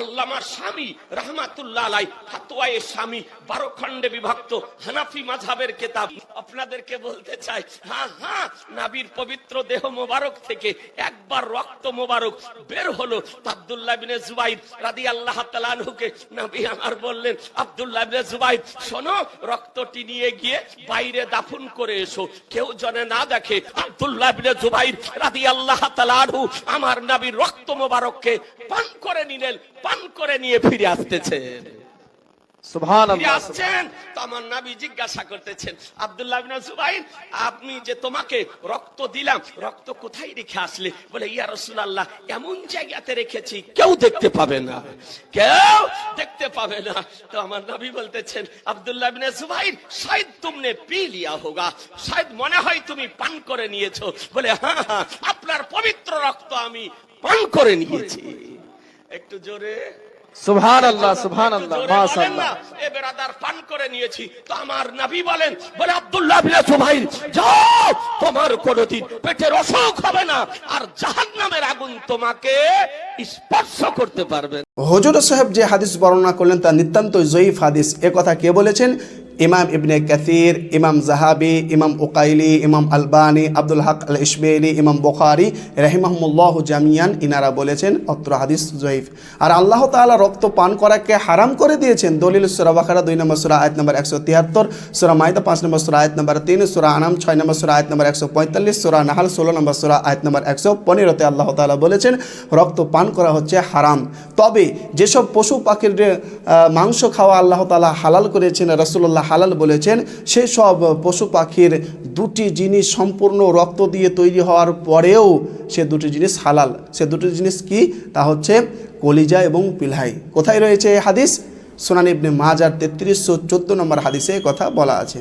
আল্লামা শামী রাহমাতুল্লাহ আলাইহি ফাতওয়ায়ে শামী 12 খণ্ডে বিভক্ত হানাফি মাযহাবের কিতাব। আপনাদেরকে বলতে চাই, হ্যাঁ, নবীর পবিত্র দেহ মোবারক থেকে একবার রক্ত মোবারক বের হলো। আব্দুল্লাহ ইবনে জুবাইর রাদিয়াল্লাহু তাআলা আনহুকে নবী আমার বললেন, আব্দুল্লাহ ইবনে জুবাইর শোনো, রক্তটি নিয়ে গিয়ে বাইরে দাফন করে এসো, কেউ যেন না দেখে। আব্দুল্লাহ ইবনে জুবাইর রাদিয়াল্লাহু তাআলা আনহু আমার নবীর রক্ত মোবারককে পান করে নিলেন, পান করে নিয়ে ফিরে আসতেছেন। সুবহানাল্লাহ। আসছেন তো আমার নবী জিজ্ঞাসা করতেছেন, আব্দুল্লাহ ইবনে জুবাইর, আপনি যে তোমাকে রক্ত দিলাম, রক্ত কোথায় রেখে আসলে? বলে, ইয়া রাসূলুল্লাহ, এমন জায়গাতে রেখেছি কেউ দেখতে পাবে না, কেউ দেখতে পাবে না। তো আমার নবী বলতেছেন, আব্দুল্লাহ ইবনে জুবাইর, শায়দ তুমনে পি লিয়া হোগা, শায়দ মনে হয় তুমি পান করে নিয়েছো। বলে, হ্যাঁ, আপনার পবিত্র রক্ত আমি পান করে নিয়েছি। একটু জোরে সুবহানাল্লাহ, সুবহানাল্লাহ, মাশাআল্লাহ। এ বেরাদার পান করে নিয়েছি। তো আমার নবী বলেন, বলে, আব্দুল্লাহ ইবনে জুবাইর, যাও, তোমার কোনদিন পেটের অসুখ হবে না, আর জাহান্নামের আগুন তোমাকে স্পর্শ করতে পারবে না। হুজুর সাহেব যে হাদিস বর্ণনা করলেন তা নিতান্ত জয়ীফ হাদিস। এ কথা কে বলেছেন? ইমাম ইবনে কাসির, ইমাম জাহাবি, ইমাম উকাইলি, ইমাম আলবানি, আব্দুল হক আল ইশবেলি, ইমাম বুখারী রাহিমাহুমুল্লাহ জামিয়ান ইনারা বলেছেন অত্র হাদিস জয়ীফ। আর আল্লাহ তাআলা রক্ত পান করাকে হারাম করে দিয়েছেন। দলিল সূরা বাকারা 2 নম্বর সূরা আয়াত নম্বর 173, সূরা মাইদা 5 নম্বর সূরা আয়াত নম্বর 3, সূরা আনাম 6 নম্বর সূরা আয়াত নম্বর 145, সূরা নাহাল 16 নম্বর সূরা আয়াত নম্বর 115-তে আল্লাহ তাআলা বলেছেন রক্ত পান করা হচ্ছে হারাম। তবে যেসব পশু পাখির মাংস খাওয়া আল্লাহ তাআলা হালাল করেছেন, রাসূলুল্লাহ হালাল বলেছেন, সেই সব পশু পাখির দুটি জিনিস সম্পূর্ণ রক্ত দিয়ে তৈরি হওয়ার পরেও সে দুটি জিনিস হালাল। সে দুটি জিনিস কি? তা হচ্ছে কলিজা এবং পিলহাই। কোথায় রয়েছে এই হাদিস? সুনান ইবনে মাজার 3314 নম্বর হাদিসে কথা বলা আছে।